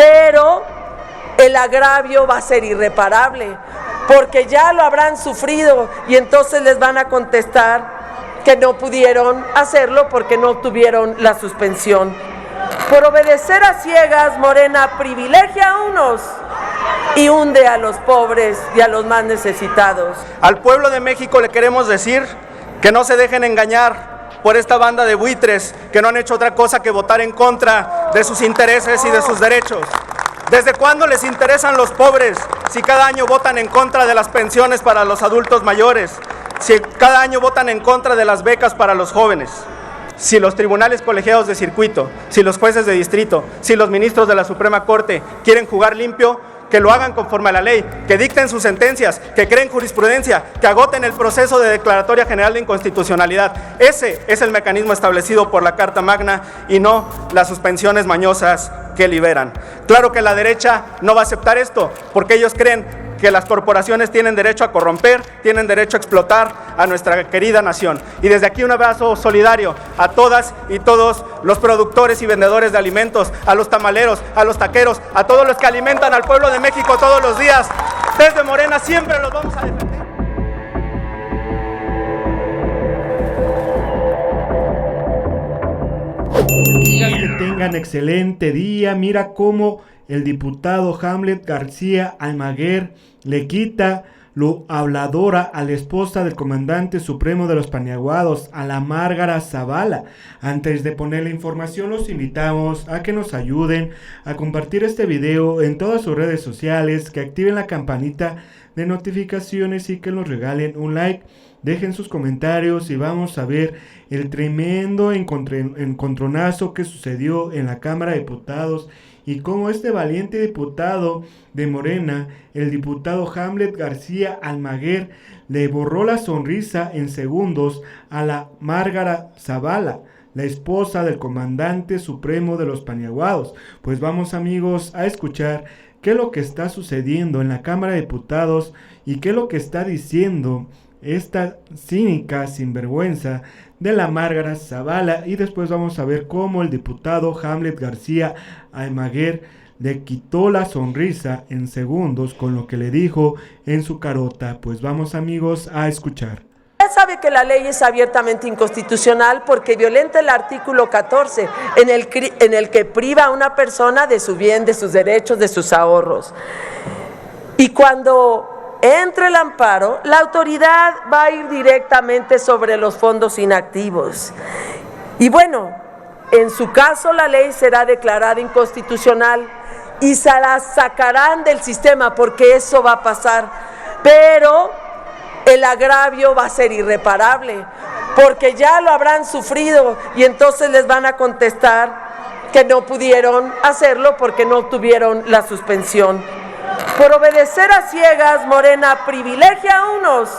pero el agravio va a ser irreparable, porque ya lo habrán sufrido y entonces les van a contestar que no pudieron hacerlo porque no obtuvieron la suspensión. Por obedecer a ciegas, Morena privilegia a unos y hunde a los pobres y a los más necesitados. Al pueblo de México le queremos decir que no se dejen engañar por esta banda de buitres que no han hecho otra cosa que votar en contra de sus intereses y de sus derechos. ¿Desde cuándo les interesan los pobres si cada año votan en contra de las pensiones para los adultos mayores? Si cada año votan en contra de las becas para los jóvenes, si los tribunales colegiados de circuito, si los jueces de distrito, si los ministros de la Suprema Corte quieren jugar limpio, que lo hagan conforme a la ley, que dicten sus sentencias, que creen jurisprudencia, que agoten el proceso de declaratoria general de inconstitucionalidad. Ese es el mecanismo establecido por la Carta Magna y no las suspensiones mañosas que liberan. Claro que la derecha no va a aceptar esto, porque ellos creen que las corporaciones tienen derecho a corromper, tienen derecho a explotar a nuestra querida nación. Y desde aquí un abrazo solidario a todas y todos los productores y vendedores de alimentos, a los tamaleros, a los taqueros, a todos los que alimentan al pueblo de México todos los días. Desde Morena siempre los vamos a defender. Que tengan excelente día. Mira cómo el diputado Hamlet García Almaguer le quita lo habladora a la esposa del comandante supremo de los Paniaguados, a la Márgara Zavala. Antes de poner la información, los invitamos a que nos ayuden a compartir este video en todas sus redes sociales, que activen la campanita de notificaciones y que nos regalen un like. Dejen sus comentarios y vamos a ver el tremendo encontronazo que sucedió en la Cámara de Diputados y cómo este valiente diputado de Morena, el diputado Hamlet García Almaguer, le borró la sonrisa en segundos a la Márgara Zavala, la esposa del comandante supremo de los Paniaguados. Pues vamos, amigos, a escuchar qué es lo que está sucediendo en la Cámara de Diputados y qué es lo que está diciendo esta cínica sinvergüenza de la Márgara Zavala, y después vamos a ver cómo el diputado Hamlet García Almaguer le quitó la sonrisa en segundos con lo que le dijo en su carota. Pues vamos, amigos, a escuchar. Ya sabe que la ley es abiertamente inconstitucional porque violenta el artículo 14 en el que priva a una persona de su bien, de sus derechos, de sus ahorros. Y cuando entre el amparo, la autoridad va a ir directamente sobre los fondos inactivos. Y bueno, en su caso la ley será declarada inconstitucional y se la sacarán del sistema, porque eso va a pasar. Pero el agravio va a ser irreparable, porque ya lo habrán sufrido y entonces les van a contestar que no pudieron hacerlo porque no obtuvieron la suspensión. Por obedecer a ciegas, Morena privilegia a unos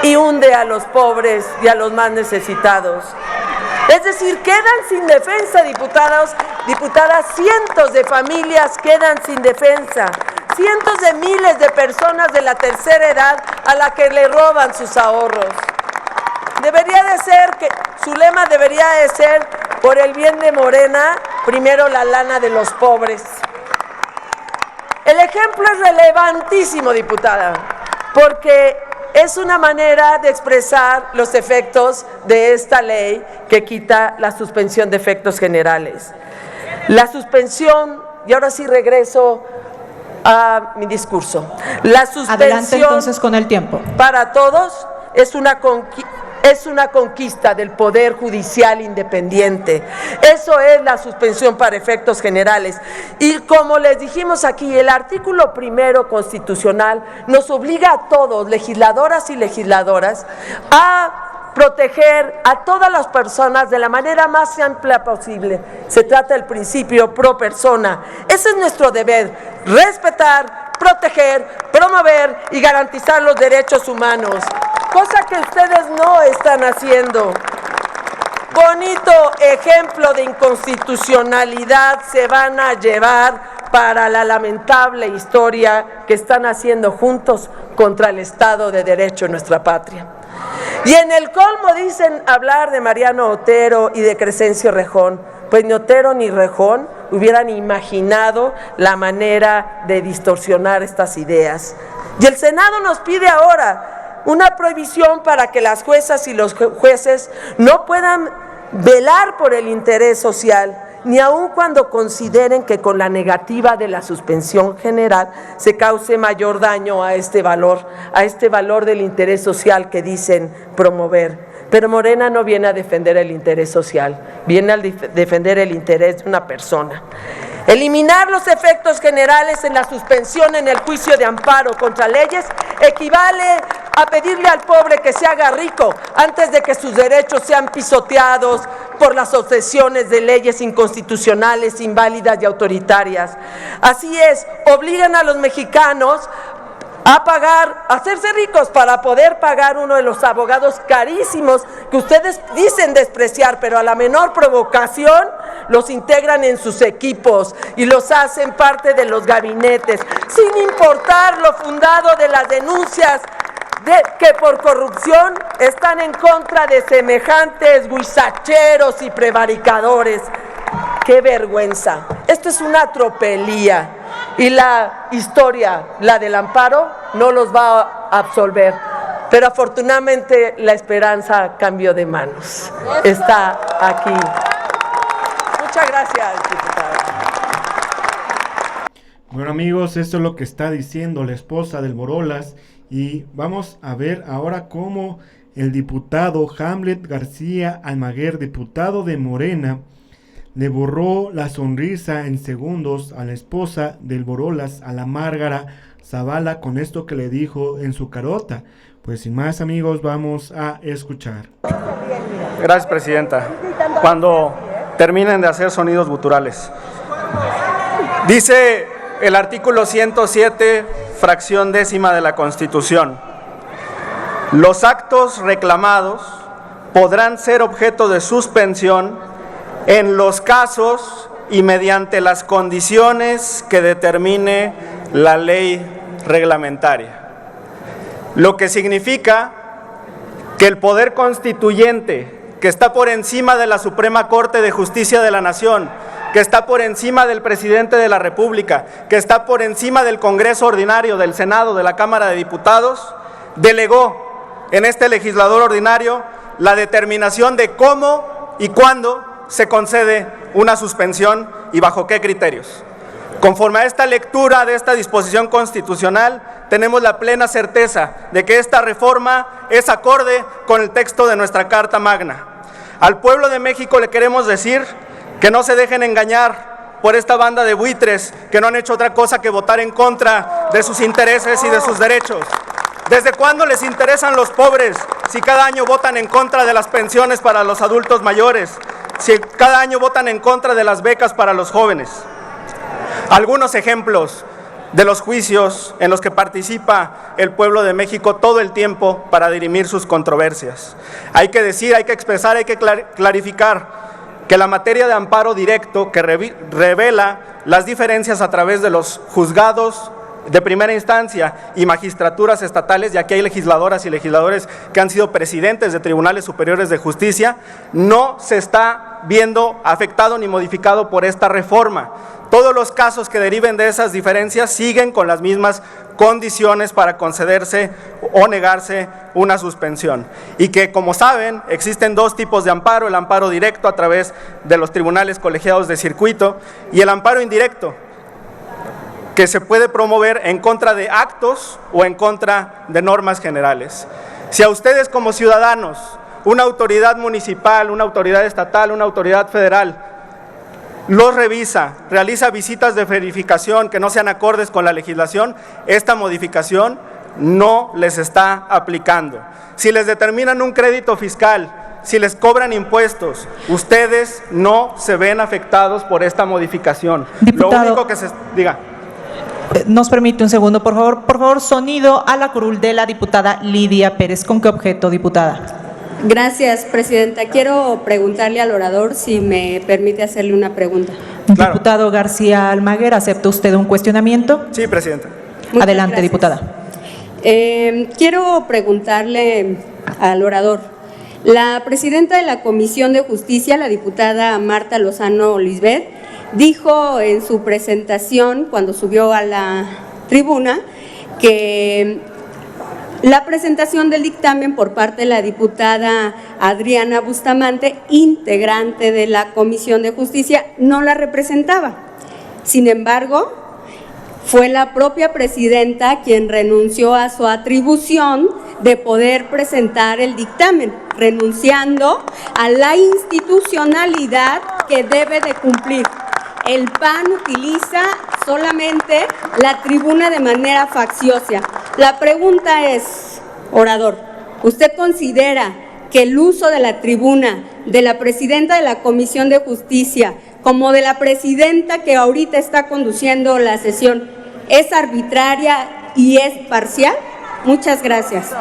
y hunde a los pobres y a los más necesitados. Es decir, quedan sin defensa, diputadas, cientos de familias quedan sin defensa, cientos de miles de personas de la tercera edad a la que le roban sus ahorros. Debería de ser que su lema debería de ser: por el bien de Morena, primero la lana de los pobres. El ejemplo es relevantísimo, diputada, porque es una manera de expresar los efectos de esta ley que quita la suspensión de efectos generales. La suspensión, y ahora sí regreso a mi discurso, la suspensión adelante entonces con el tiempo. Para todos es una conquista del Poder Judicial independiente. Eso es la suspensión para efectos generales. Y como les dijimos aquí, el artículo 1 constitucional nos obliga a todos, legisladoras y legisladoras, a proteger a todas las personas de la manera más amplia posible. Se trata del principio pro persona. Ese es nuestro deber: respetar, proteger, promover y garantizar los derechos humanos, cosa que ustedes no están haciendo. Bonito ejemplo de inconstitucionalidad se van a llevar para la lamentable historia que están haciendo juntos contra el Estado de Derecho en nuestra patria. Y en el colmo dicen hablar de Mariano Otero y de Crescencio Rejón. Pues ni Otero ni Rejón hubieran imaginado la manera de distorsionar estas ideas. Y el Senado nos pide ahora una prohibición para que las juezas y los jueces no puedan velar por el interés social, ni aun cuando consideren que con la negativa de la suspensión general se cause mayor daño a este valor del interés social que dicen promover. Pero Morena no viene a defender el interés social, viene a defender el interés de una persona. Eliminar los efectos generales en la suspensión en el juicio de amparo contra leyes equivale a pedirle al pobre que se haga rico antes de que sus derechos sean pisoteados por las obsesiones de leyes inconstitucionales, inválidas y autoritarias. Así es, obligan a los mexicanos a hacerse ricos para poder pagar uno de los abogados carísimos que ustedes dicen despreciar, pero a la menor provocación los integran en sus equipos y los hacen parte de los gabinetes, sin importar lo fundado de las denuncias que por corrupción están en contra de semejantes guisacheros y prevaricadores. ¡Qué vergüenza! Esto es una tropelía. Y la historia, la del amparo, no los va a absolver. Pero afortunadamente la esperanza cambió de manos. Está aquí. Muchas gracias, diputada. Bueno, amigos, esto es lo que está diciendo la esposa del Borolas. Y vamos a ver ahora cómo el diputado Hamlet García Almaguer, diputado de Morena, le borró la sonrisa en segundos a la esposa del Borolas, a la Márgara Zavala, con esto que le dijo en su carota. Pues sin más, amigos, vamos a escuchar. Gracias, presidenta. Cuando terminen de hacer sonidos guturales. Dice el artículo 107, fracción décima de la Constitución: los actos reclamados podrán ser objeto de suspensión en los casos y mediante las condiciones que determine la ley reglamentaria. Lo que significa que el poder constituyente, que está por encima de la Suprema Corte de Justicia de la Nación, que está por encima del presidente de la República, que está por encima del Congreso Ordinario, del Senado, de la Cámara de Diputados, delegó en este legislador ordinario la determinación de cómo y cuándo se concede una suspensión y bajo qué criterios. Conforme a esta lectura de esta disposición constitucional, tenemos la plena certeza de que esta reforma es acorde con el texto de nuestra Carta Magna. Al pueblo de México le queremos decir que no se dejen engañar por esta banda de buitres que no han hecho otra cosa que votar en contra de sus intereses y de sus derechos. ¿Desde cuándo les interesan los pobres si cada año votan en contra de las pensiones para los adultos mayores? Si cada año votan en contra de las becas para los jóvenes. Algunos ejemplos de los juicios en los que participa el pueblo de México todo el tiempo para dirimir sus controversias. Hay que decir, hay que expresar, hay que clarificar que la materia de amparo directo que revela las diferencias a través de los juzgados de primera instancia y magistraturas estatales, y aquí hay legisladoras y legisladores que han sido presidentes de tribunales superiores de justicia, no se está viendo afectado ni modificado por esta reforma. Todos los casos que deriven de esas diferencias siguen con las mismas condiciones para concederse o negarse una suspensión. Y que, como saben, existen dos tipos de amparo: el amparo directo a través de los tribunales colegiados de circuito y el amparo indirecto, que se puede promover en contra de actos o en contra de normas generales. Si a ustedes como ciudadanos, una autoridad municipal, una autoridad estatal, una autoridad federal, los revisa, realiza visitas de verificación que no sean acordes con la legislación, esta modificación no les está aplicando. Si les determinan un crédito fiscal, si les cobran impuestos, ustedes no se ven afectados por esta modificación. Diputado, lo único que se diga. Nos permite un segundo, por favor, sonido a la curul de la diputada Lidia Pérez. ¿Con qué objeto, diputada? Gracias, presidenta. Quiero preguntarle al orador si me permite hacerle una pregunta. Claro. Diputado García Almaguer, ¿acepta usted un cuestionamiento? Sí, presidenta. Muchas Adelante, gracias. diputada. Quiero preguntarle al orador. La presidenta de la Comisión de Justicia, la diputada Marta Lozano Lisbeth, dijo en su presentación, cuando subió a la tribuna, que la presentación del dictamen por parte de la diputada Adriana Bustamante, integrante de la Comisión de Justicia, no la representaba. Sin embargo, fue la propia presidenta quien renunció a su atribución de poder presentar el dictamen, renunciando a la institucionalidad que debe de cumplir. El PAN utiliza solamente la tribuna de manera facciosa. La pregunta es, orador, ¿usted considera que el uso de la tribuna de la presidenta de la Comisión de Justicia como de la presidenta que ahorita está conduciendo la sesión es arbitraria y es parcial? Muchas gracias.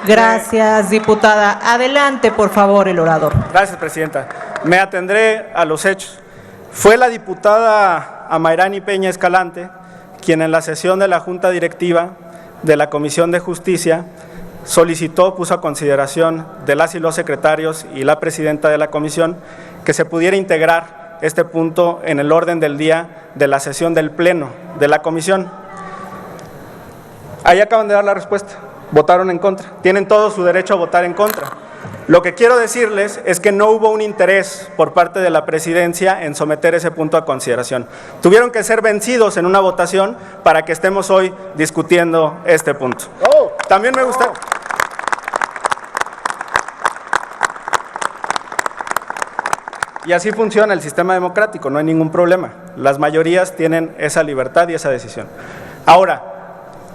Gracias, diputada. Adelante, por favor, el orador. Gracias, presidenta. Me atendré a los hechos. Fue la diputada Amairani Peña Escalante quien en la sesión de la Junta Directiva de la Comisión de Justicia puso a consideración de las y los secretarios y la presidenta de la comisión que se pudiera integrar este punto en el orden del día de la sesión del Pleno de la comisión. Ahí acaban de dar la respuesta, votaron en contra, tienen todo su derecho a votar en contra. Lo que quiero decirles es que no hubo un interés por parte de la presidencia en someter ese punto a consideración. Tuvieron que ser vencidos en una votación para que estemos hoy discutiendo este punto. También me gusta. Y así funciona el sistema democrático, no hay ningún problema. Las mayorías tienen esa libertad y esa decisión. Ahora,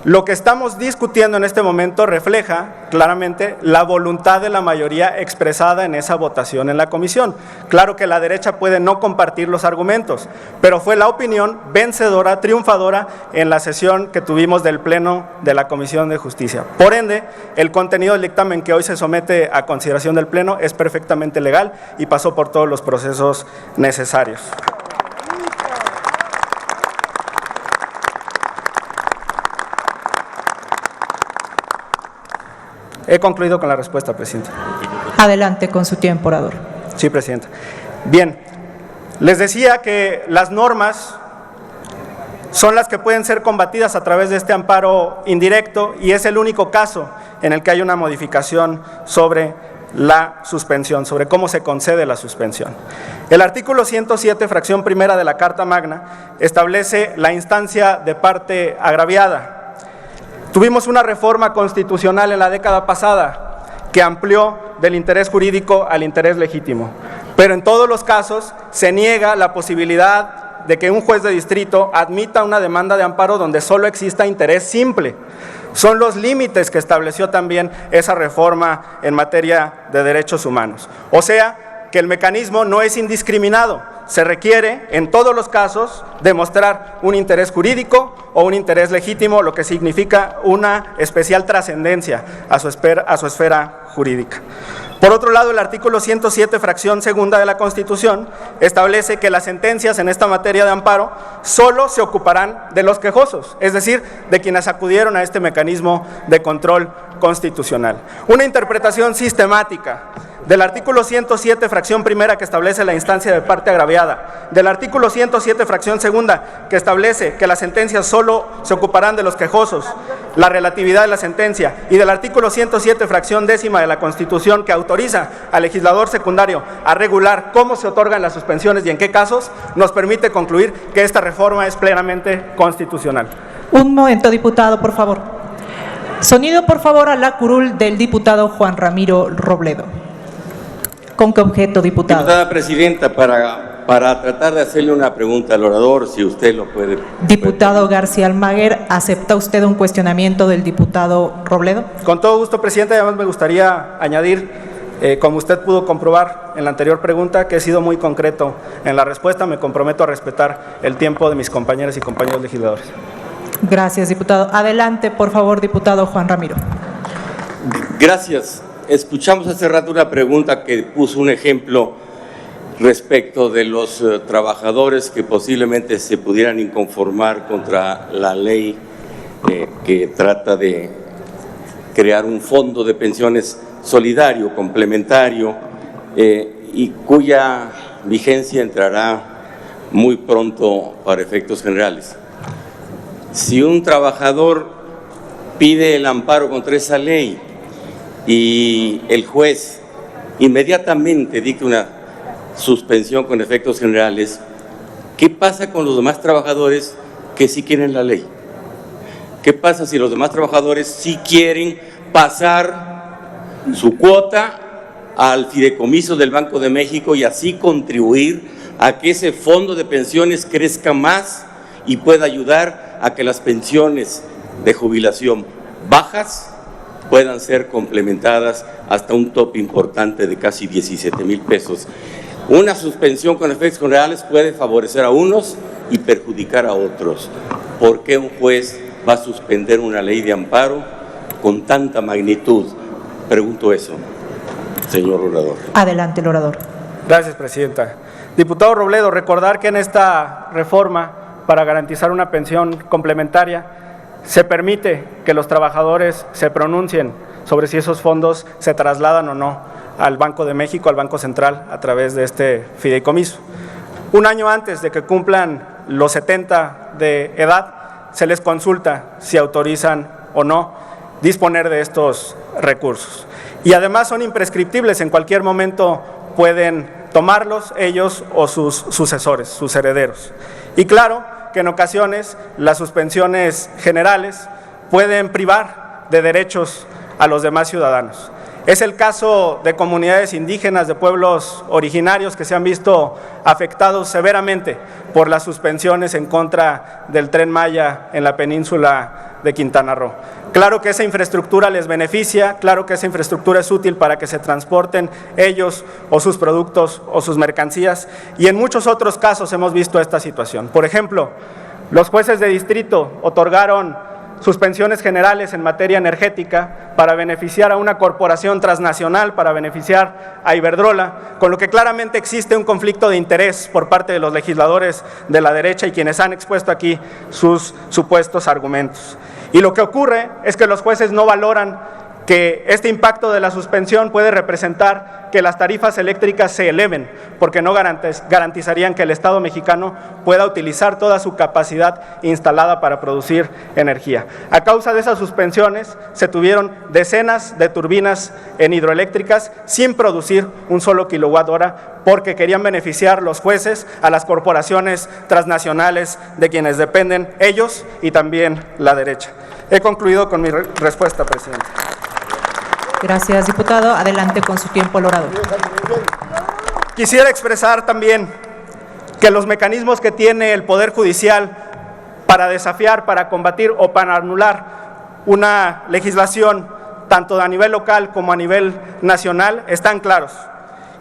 lo que estamos discutiendo en este momento refleja claramente la voluntad de la mayoría expresada en esa votación en la comisión. Claro que la derecha puede no compartir los argumentos, pero fue la opinión vencedora, triunfadora en la sesión que tuvimos del Pleno de la Comisión de Justicia. Por ende, el contenido del dictamen que hoy se somete a consideración del Pleno es perfectamente legal y pasó por todos los procesos necesarios. He concluido con la respuesta, presidenta. Adelante con su tiempo, orador. Sí, presidenta. Bien, les decía que las normas son las que pueden ser combatidas a través de este amparo indirecto y es el único caso en el que hay una modificación sobre la suspensión, sobre cómo se concede la suspensión. El artículo 107, fracción primera de la Carta Magna, establece la instancia de parte agraviada. Tuvimos una reforma constitucional en la década pasada que amplió del interés jurídico al interés legítimo, pero en todos los casos se niega la posibilidad de que un juez de distrito admita una demanda de amparo donde solo exista interés simple. Son los límites que estableció también esa reforma en materia de derechos humanos. O sea, que el mecanismo no es indiscriminado, se requiere en todos los casos demostrar un interés jurídico o un interés legítimo, lo que significa una especial trascendencia a su esfera jurídica. Por otro lado, el artículo 107, fracción segunda de la Constitución, establece que las sentencias en esta materia de amparo solo se ocuparán de los quejosos, es decir, de quienes acudieron a este mecanismo de control constitucional. Una interpretación sistemática del artículo 107, fracción primera, que establece la instancia de parte agraviada, del artículo 107, fracción segunda, que establece que las sentencias solo se ocuparán de los quejosos, la relatividad de la sentencia, y del artículo 107, fracción décima de la Constitución, que autoriza al legislador secundario a regular cómo se otorgan las suspensiones y en qué casos, nos permite concluir que esta reforma es plenamente constitucional. Un momento, diputado, por favor. Sonido, por favor, a la curul del diputado Juan Ramiro Robledo. ¿Con qué objeto, diputado? Diputada presidenta, para tratar de hacerle una pregunta al orador, si usted lo puede. Diputado García Almaguer, ¿acepta usted un cuestionamiento del diputado Robledo? Con todo gusto, presidenta. Además me gustaría añadir, como usted pudo comprobar en la anterior pregunta, que he sido muy concreto en la respuesta. Me comprometo a respetar el tiempo de mis compañeras y compañeros legisladores. Gracias, diputado. Adelante, por favor, diputado Juan Ramiro. Gracias. Escuchamos hace rato una pregunta que puso un ejemplo respecto de los trabajadores que posiblemente se pudieran inconformar contra la ley que trata de crear un fondo de pensiones solidario, complementario, y cuya vigencia entrará muy pronto para efectos generales. Si un trabajador pide el amparo contra esa ley y el juez inmediatamente dicta una suspensión con efectos generales, ¿qué pasa con los demás trabajadores que sí quieren la ley? ¿Qué pasa si los demás trabajadores sí quieren pasar su cuota al fideicomiso del Banco de México y así contribuir a que ese fondo de pensiones crezca más y pueda ayudar a que las pensiones de jubilación bajas puedan ser complementadas hasta un tope importante de casi 17,000 pesos? Una suspensión con efectos generales puede favorecer a unos y perjudicar a otros. ¿Por qué un juez va a suspender una ley de amparo con tanta magnitud? Pregunto eso, señor orador. Adelante, el orador. Gracias, presidenta. Diputado Robledo, recordar que en esta reforma para garantizar una pensión complementaria se permite que los trabajadores se pronuncien sobre si esos fondos se trasladan o no al Banco de México, al Banco Central, a través de este fideicomiso. Un año antes de que cumplan los 70 de edad, se les consulta si autorizan o no disponer de estos recursos. Y además son imprescriptibles, en cualquier momento pueden tomarlos ellos o sus sucesores, sus herederos. Y claro que en ocasiones las suspensiones generales pueden privar de derechos a los demás ciudadanos. Es el caso de comunidades indígenas, de pueblos originarios que se han visto afectados severamente por las suspensiones en contra del Tren Maya en la península de Quintana Roo. Claro que esa infraestructura les beneficia, claro que esa infraestructura es útil para que se transporten ellos o sus productos o sus mercancías, y en muchos otros casos hemos visto esta situación. Por ejemplo, los jueces de distrito otorgaron suspensiones generales en materia energética para beneficiar a una corporación transnacional, para beneficiar a Iberdrola, con lo que claramente existe un conflicto de interés por parte de los legisladores de la derecha y quienes han expuesto aquí sus supuestos argumentos. Y lo que ocurre es que los jueces no valoran que este impacto de la suspensión puede representar que las tarifas eléctricas se eleven, porque no garantizarían que el Estado mexicano pueda utilizar toda su capacidad instalada para producir energía. A causa de esas suspensiones se tuvieron decenas de turbinas en hidroeléctricas sin producir un solo kilowatt hora, porque querían beneficiar los jueces a las corporaciones transnacionales de quienes dependen ellos y también la derecha. He concluido con mi respuesta, presidente. Gracias, diputado. Adelante con su tiempo el orador. Quisiera expresar también que los mecanismos que tiene el Poder Judicial para desafiar, para combatir o para anular una legislación, tanto a nivel local como a nivel nacional, están claros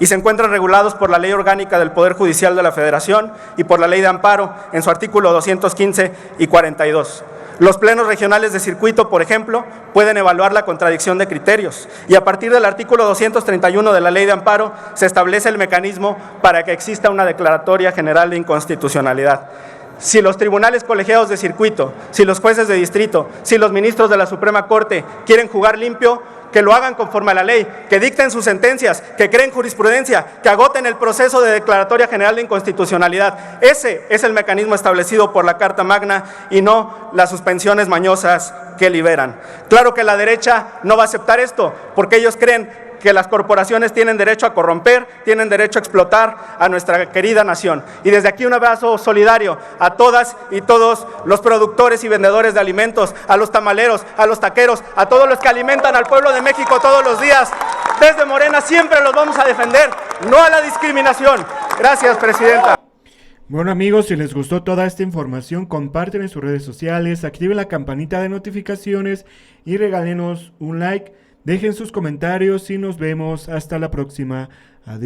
y se encuentran regulados por la Ley Orgánica del Poder Judicial de la Federación y por la Ley de Amparo en su artículo 215 y 42. Los plenos regionales de circuito, por ejemplo, pueden evaluar la contradicción de criterios y a partir del artículo 231 de la Ley de Amparo se establece el mecanismo para que exista una declaratoria general de inconstitucionalidad. Si los tribunales colegiados de circuito, si los jueces de distrito, si los ministros de la Suprema Corte quieren jugar limpio, que lo hagan conforme a la ley, que dicten sus sentencias, que creen jurisprudencia, que agoten el proceso de declaratoria general de inconstitucionalidad. Ese es el mecanismo establecido por la Carta Magna y no las suspensiones mañosas que liberan. Claro que la derecha no va a aceptar esto, porque ellos creen que las corporaciones tienen derecho a corromper, tienen derecho a explotar a nuestra querida nación. Y desde aquí un abrazo solidario a todas y todos los productores y vendedores de alimentos, a los tamaleros, a los taqueros, a todos los que alimentan al pueblo de México todos los días. Desde Morena siempre los vamos a defender, no a la discriminación. Gracias, presidenta. Bueno amigos, si les gustó toda esta información, comparten en sus redes sociales, activen la campanita de notificaciones y regálenos un like. Dejen sus comentarios y nos vemos hasta la próxima. Adiós.